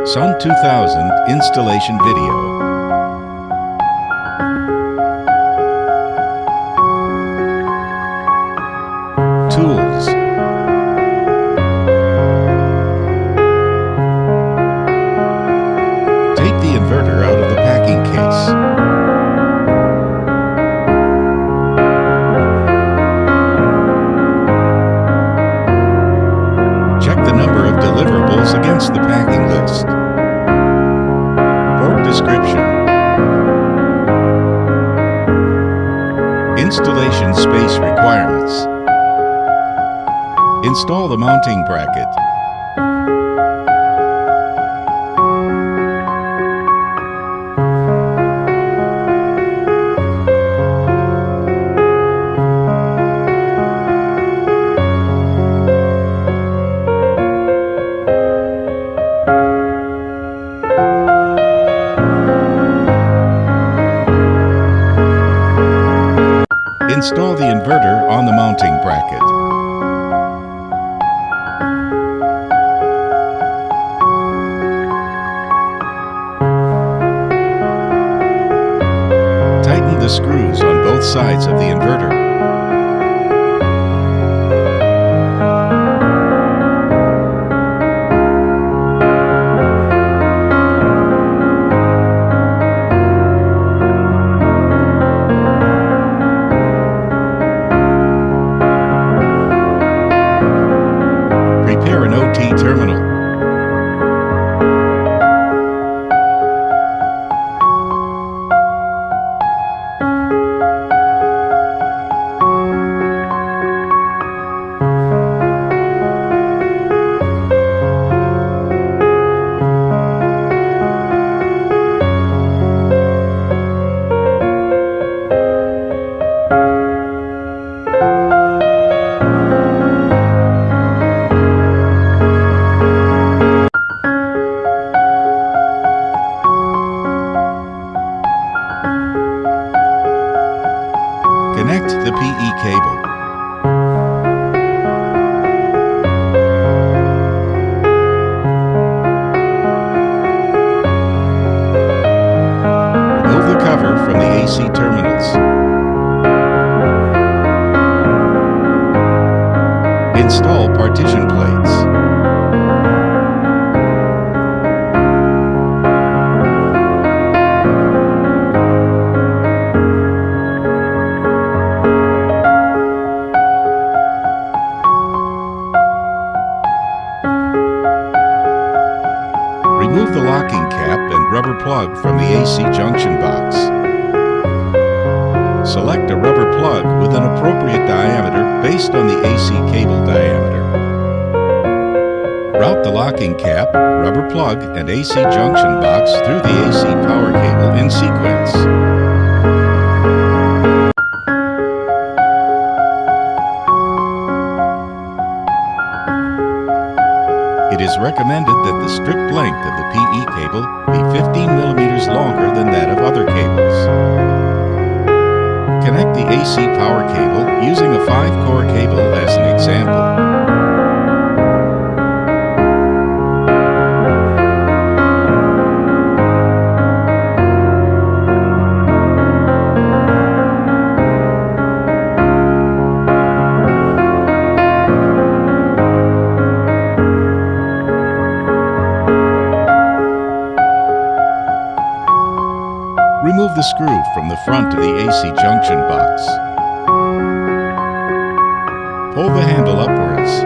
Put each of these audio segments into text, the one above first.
SUN2000 installation video. Tools. Take the inverter out of the packing case. Check the number of deliverables against the packing list. Port description. Installation space requirements. Install the mounting bracket. Install the inverter on the mounting bracket. Tighten the screws on both sides of the inverter. Prepare an OT terminal. Connect the PE cable. Remove the cover from the AC terminals. Install partition plates. Remove the locking cap and rubber plug from the AC junction box. Select a rubber plug with an appropriate diameter based on the AC cable diameter. Route the locking cap, rubber plug, and AC junction box through the AC power cable in sequence. It is recommended that the strip length of the PE cable be 15 millimeters longer than that of other cables. Connect the AC power cable using a 5-core cable as an example. Remove the screw from the front of the AC junction box. Pull the handle upwards.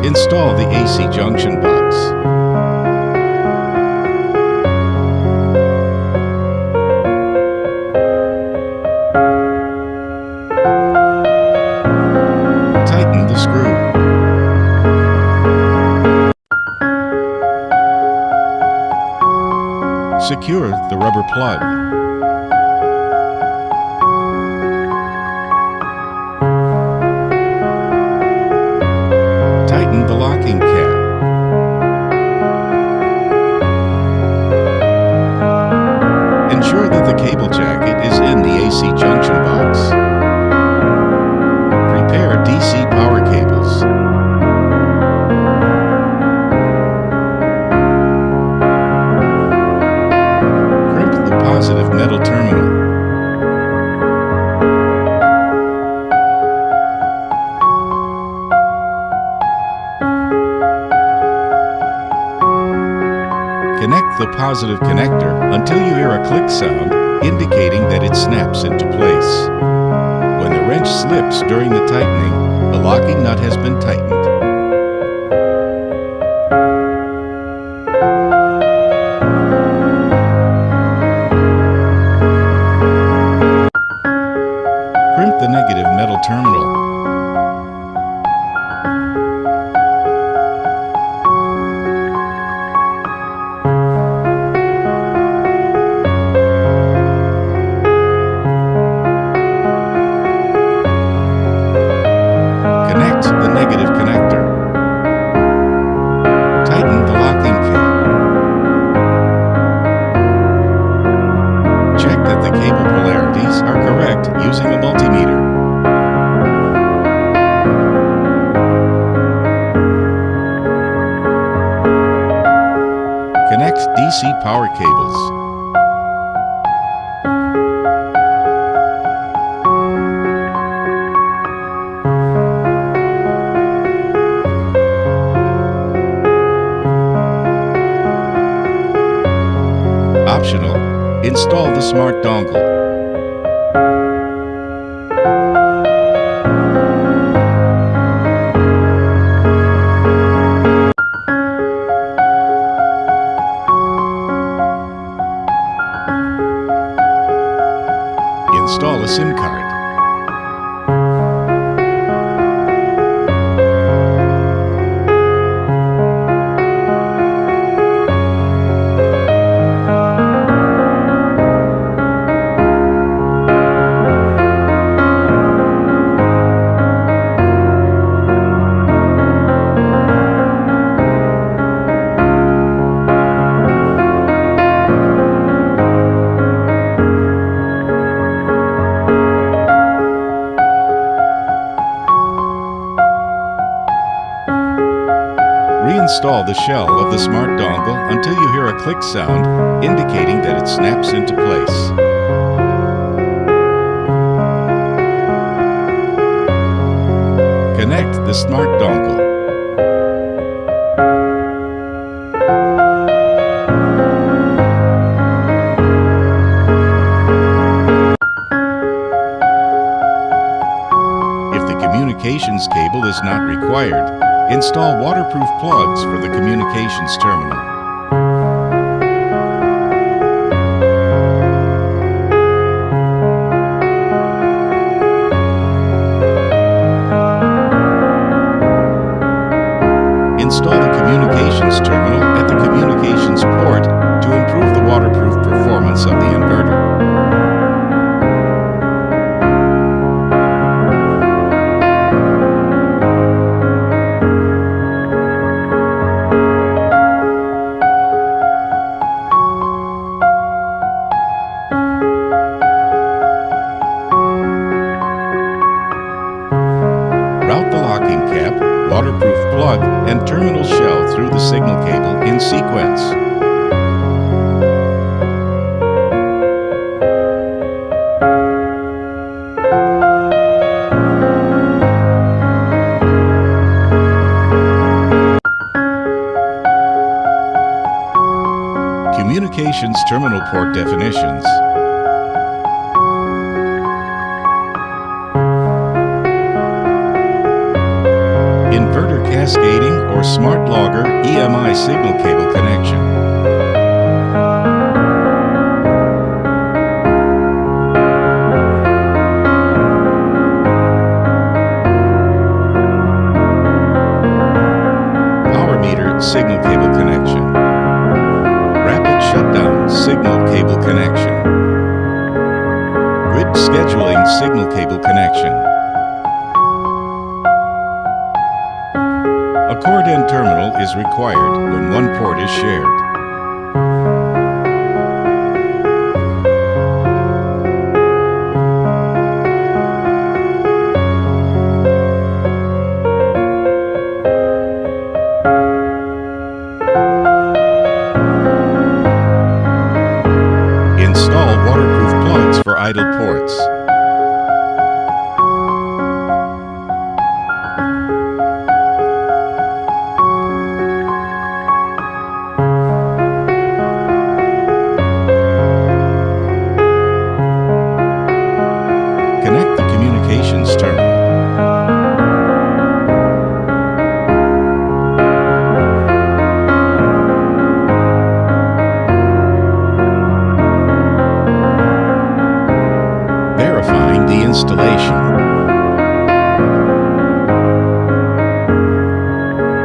Install the AC junction box. Tighten the screw. Secure the rubber plug. Tighten the locking cap. Ensure that the cable jacket is in the AC junction box. Prepare DC power cables. Connect the positive connector until you hear a click sound indicating that it snaps into place. When the wrench slips during the tightening, the locking nut has been tightened. Crimp the negative metal terminal. Connect the negative connector. Tighten the locking cap. Check that the cable polarities are correct using a multimeter. Connect DC power cables. Optional, install the smart dongle. Install a SIM card. Reinstall the shell of the smart dongle until you hear a click sound indicating that it snaps into place. Connect the smart dongle. If the communications cable is not required, install waterproof plugs for the communications terminal. Install the communications terminal at the communications port to improve the waterproof performance of the inverter. Route the locking cap, waterproof plug, and terminal shell through the signal cable in sequence. Communications terminal port definitions. Inverter cascading or smart logger EMI signal cable connection. Power meter signal cable connection. Rapid shutdown signal cable connection. Grid scheduling signal cable connection. A cord-end terminal is required when one port is shared. Install waterproof plugs for idle ports. pins turn.